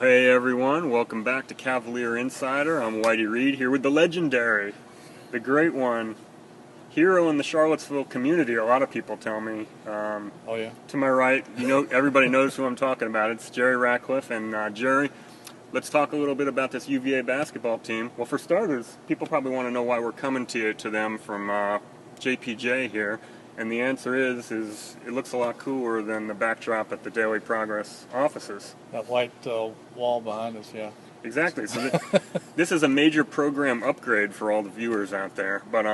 Hey everyone, welcome back to Cavalier Insider. I'm Whitey Reed here with the legendary, the great one, hero in the Charlottesville community, a lot of people tell me. Oh yeah. To my right, everybody knows who I'm talking about. It's Jerry Ratcliffe. And Jerry, let's talk a little bit about this UVA basketball team. Well, for starters, people probably want to know why we're coming to them from JPJ here. And the answer is it looks a lot cooler than the backdrop at the Daily Progress offices. That white wall behind us, yeah. Exactly. So this is a major program upgrade for all the viewers out there. But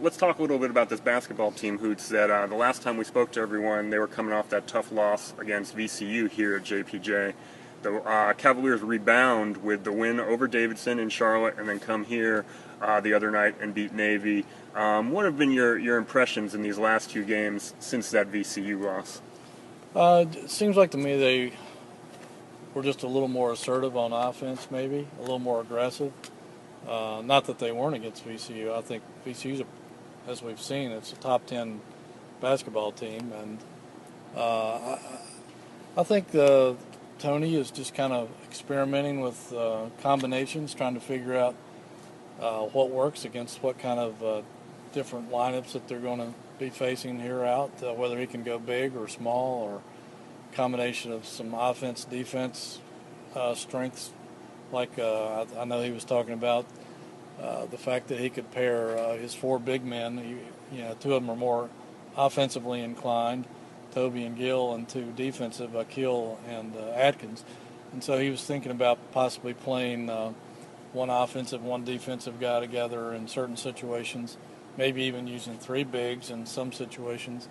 let's talk a little bit about this basketball team, Hoots, that the last time we spoke to everyone, they were coming off that tough loss against VCU here at JPJ. The Cavaliers rebound with the win over Davidson in Charlotte and then come here the other night and beat Navy. What have been your impressions in these last two games since that VCU loss? It seems like to me they were just a little more assertive on offense, maybe a little more aggressive. Not that they weren't against VCU. I think VCU's, as we've seen, it's a top 10 basketball team, and I think Tony is just kind of experimenting with combinations, trying to figure out what works against what kind of different lineups that they're going to be facing here out, whether he can go big or small or combination of some offense, defense strengths. Like I know he was talking about the fact that he could pair his four big men. Two of them are more offensively inclined, Toby and Gill, and two defensive, Akil and Atkins. And so he was thinking about possibly playing one offensive, one defensive guy together in certain situations, maybe even using three bigs in some situations.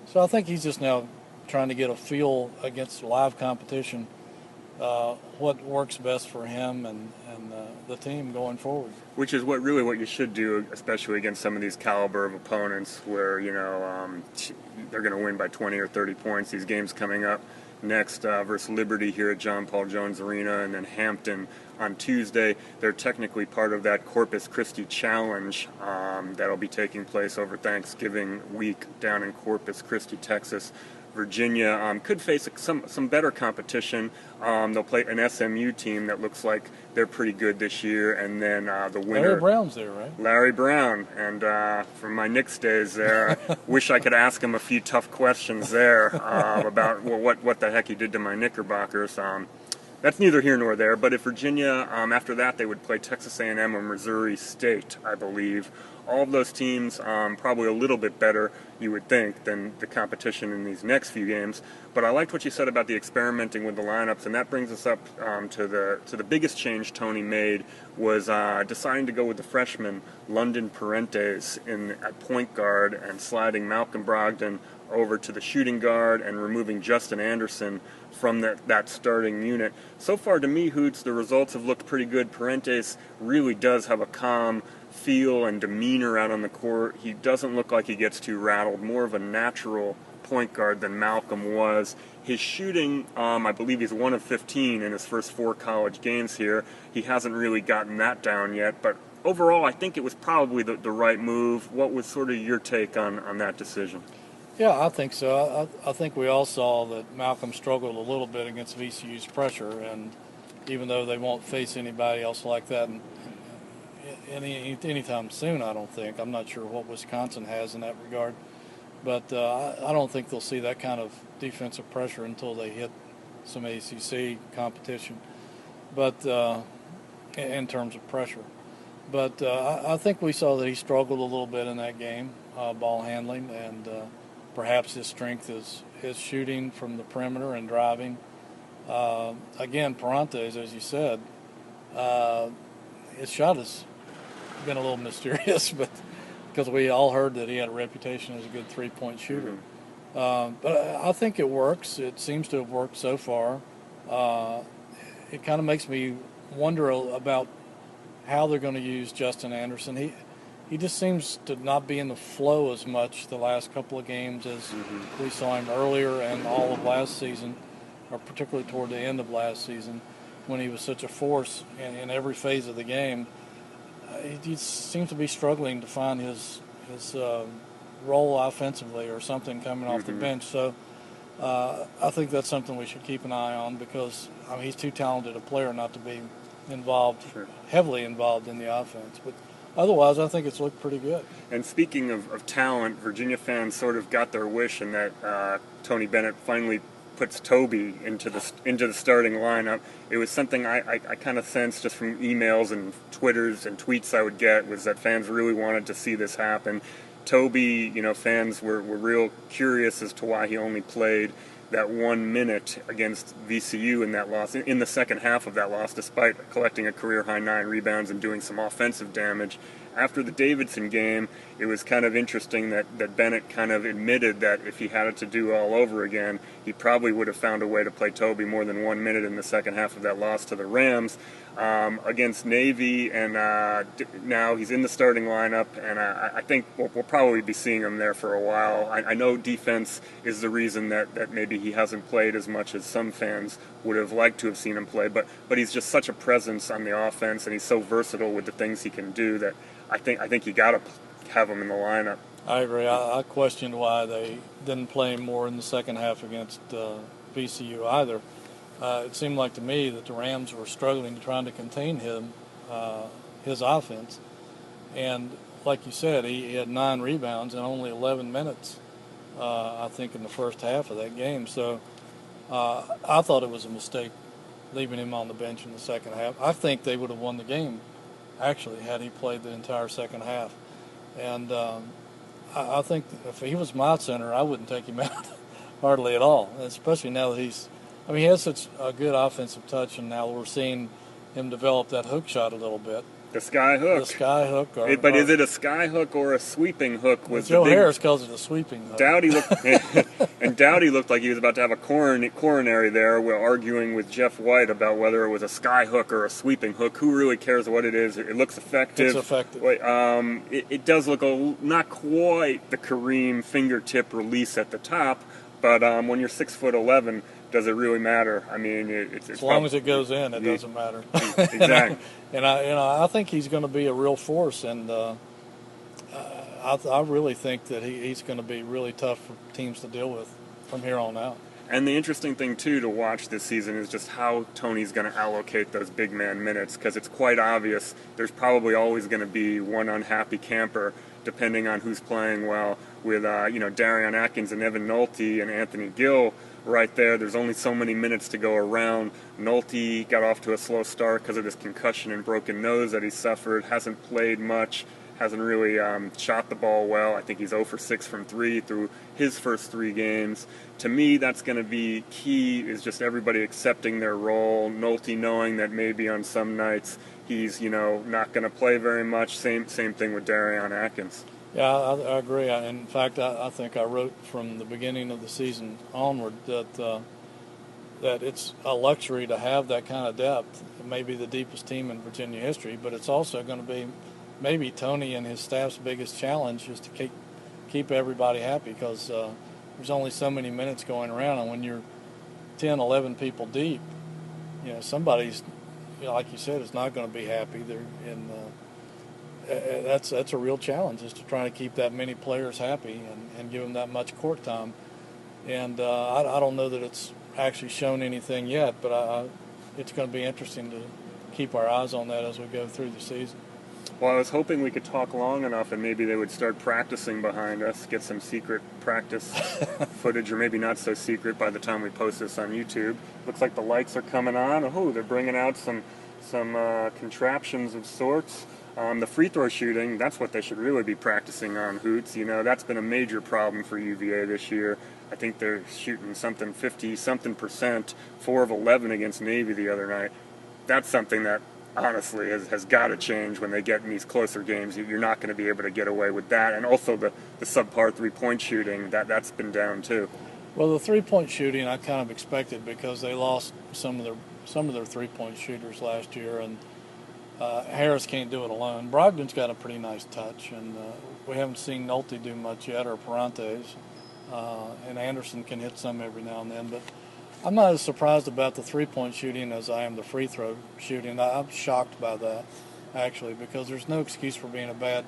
So I think he's just now trying to get a feel against live competition, what works best for him and the team going forward. Which is what you should do, especially against some of these caliber of opponents where, they're going to win by 20 or 30 points. These games coming up next versus Liberty here at John Paul Jones Arena, and then Hampton on Tuesday. They're technically part of that Corpus Christi Challenge that'll be taking place over Thanksgiving week down in Corpus Christi, Texas. Virginia could face some better competition. They'll play an SMU team that looks like they're pretty good this year, and then the winner. Larry Brown's there, right? Larry Brown, and from my Knicks days there, wish I could ask him a few tough questions there about what the heck he did to my Knickerbockers. That's neither here nor there. But if Virginia, after that, they would play Texas A&M or Missouri State, I believe. All of those teams probably a little bit better, you would think, than the competition in these next few games. But I liked what you said about the experimenting with the lineups, and that brings us up to the biggest change Tony made was deciding to go with the freshman London Perrantes at point guard and sliding Malcolm Brogdon over to the shooting guard and removing Justin Anderson from that starting unit. So far, to me, Hoots, the results have looked pretty good. Perrantes really does have a calm feel and demeanor out on the court. He doesn't look like he gets too rattled. More of a natural point guard than Malcolm was. His shooting, I believe he's 1 of 15 in his first 4 college games here. He hasn't really gotten that down yet, but overall I think it was probably the right move. What was sort of your take on that decision? Yeah, I think so. I think we all saw that Malcolm struggled a little bit against VCU's pressure, and even though they won't face anybody else like that anytime soon, I don't think. I'm not sure what Wisconsin has in that regard, but I don't think they'll see that kind of defensive pressure until they hit some ACC competition. But in terms of pressure, but I think we saw that he struggled a little bit in that game, ball handling, and perhaps his strength is his shooting from the perimeter and driving. Again, Perrantes, as you said, his shot has been a little mysterious, but because we all heard that he had a reputation as a good three-point shooter. But I think it works. It seems to have worked so far. It kind of makes me wonder about how they're going to use Justin Anderson. He just seems to not be in the flow as much the last couple of games as we saw him earlier and all of last season, or particularly toward the end of last season, when he was such a force in every phase of the game. He seems to be struggling to find his role offensively or something coming off the bench. So I think that's something we should keep an eye on because he's too talented a player not to be involved, Sure. heavily involved in the offense. But otherwise, I think it's looked pretty good. And speaking of talent, Virginia fans sort of got their wish in that Tony Bennett finally puts Toby into the starting lineup. It was something I kind of sensed just from emails and Twitters and tweets I would get, was that fans really wanted to see this happen. Toby, fans were real curious as to why he only played that 1 minute against VCU in that loss, in the second half of that loss, despite collecting a career-high 9 rebounds and doing some offensive damage. After the Davidson game, it was kind of interesting that Bennett kind of admitted that if he had it to do all over again, he probably would have found a way to play Toby more than 1 minute in the second half of that loss to the Rams against Navy, and now he's in the starting lineup, and I think we'll probably be seeing him there for a while. I know defense is the reason that maybe he hasn't played as much as some fans would have liked to have seen him play, but he's just such a presence on the offense, and he's so versatile with the things he can do that I think you got to have him in the lineup. I agree. I questioned why they didn't play him more in the second half against VCU either. It seemed like to me that the Rams were struggling trying to contain him, his offense. And like you said, he had 9 rebounds in only 11 minutes, I think, in the first half of that game. So I thought it was a mistake leaving him on the bench in the second half. I think they would have won the game, actually, had he played the entire second half. And I think if he was my center, I wouldn't take him out hardly at all, especially now that he has such a good offensive touch, and now we're seeing him develop that hook shot a little bit. The sky hook. The sky hook. But is it a sky hook or a sweeping hook? Joe Harris calls it a sweeping hook. Dowdy looked like he was about to have a coronary there. We're arguing with Jeff White about whether it was a sky hook or a sweeping hook. Who really cares what it is? It looks effective. It's effective. It does look not quite the Kareem fingertip release at the top, but when you're 6'11", does it really matter? I mean, it's as long as it goes in, it doesn't matter. Exactly. And I think he's going to be a real force, and I really think that he's going to be really tough for teams to deal with from here on out. And the interesting thing, too, to watch this season is just how Tony's going to allocate those big man minutes, because it's quite obvious there's probably always going to be one unhappy camper, depending on who's playing well, with Darion Atkins and Evan Nolte and Anthony Gill right there. There's only so many minutes to go around. Nolte got off to a slow start because of this concussion and broken nose that he suffered, hasn't played much, hasn't really shot the ball well. I think he's 0 for 6 from 3 through his first 3 games. To me, that's going to be key, is just everybody accepting their role. Nolte knowing that maybe on some nights he's not going to play very much. Same thing with Darion Atkins. Yeah, I agree. In fact, I think I wrote from the beginning of the season onward that it's a luxury to have that kind of depth. It may be the deepest team in Virginia history, but it's also going to be maybe Tony and his staff's biggest challenge is to keep everybody happy, because there's only so many minutes going around, and when you're 10, 11 people deep, somebody's, like you said, is not going to be happy. That's a real challenge, is to try to keep that many players happy and give them that much court time. And I don't know that it's actually shown anything yet, but it's going to be interesting to keep our eyes on that as we go through the season. Well, I was hoping we could talk long enough and maybe they would start practicing behind us, get some secret practice footage, or maybe not so secret by the time we post this on YouTube. Looks like the lights are coming on. Oh, they're bringing out some contraptions of sorts. The free throw shooting, that's what they should really be practicing on, Hoots. That's been a major problem for UVA this year. I think they're shooting 50-something%, 4 of 11 against Navy the other night. That's something that honestly has got to change when they get in these closer games. You're not going to be able to get away with that. And also the subpar three-point shooting, that's been down too. Well, the three-point shooting I kind of expected, because they lost some of their three-point shooters last year, and Harris can't do it alone. Brogdon's got a pretty nice touch, and we haven't seen Nolte do much yet, or Perrantes, and Anderson can hit some every now and then. But I'm not as surprised about the three-point shooting as I am the free throw shooting. I'm shocked by that, actually, because there's no excuse for being a bad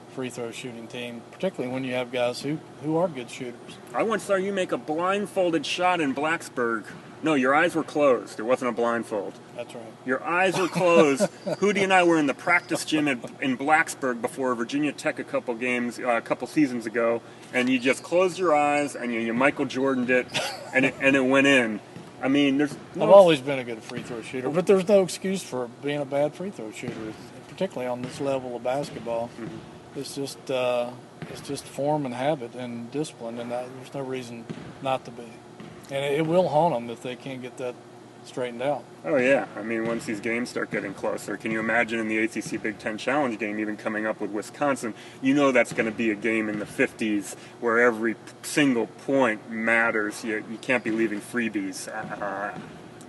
free throw shooting team, particularly when you have guys who are good shooters. I once saw you make a blindfolded shot in Blacksburg. No, your eyes were closed. It wasn't a blindfold. That's right. Your eyes were closed. Hootie and I were in the practice gym in Blacksburg before Virginia Tech a couple seasons ago, and you just closed your eyes and you Michael Jordaned it, and it went in. I mean, there's no. I've always been a good free throw shooter, but there's no excuse for being a bad free throw shooter, particularly on this level of basketball. Mm-hmm. It's just form and habit and discipline, and there's no reason not to be. And it will haunt them if they can't get that straightened out. Oh, yeah. I mean, once these games start getting closer, can you imagine in the ACC Big Ten Challenge game even coming up with Wisconsin? You know that's going to be a game in the 50s where every single point matters. You can't be leaving freebies.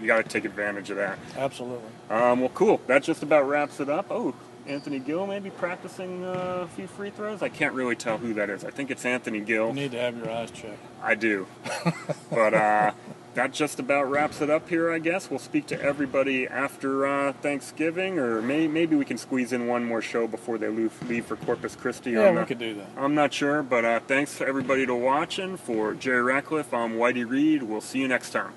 You got to take advantage of that. Absolutely. Well, cool. That just about wraps it up. Oh, Anthony Gill maybe practicing a few free throws? I can't really tell who that is. I think it's Anthony Gill. You need to have your eyes checked. I do. But that just about wraps it up here, I guess. We'll speak to everybody after Thanksgiving, or maybe we can squeeze in one more show before they leave for Corpus Christi. Yeah, we could do that. I'm not sure, but thanks to everybody to watching. For Jerry Ratcliffe, I'm Whitey Reed. We'll see you next time.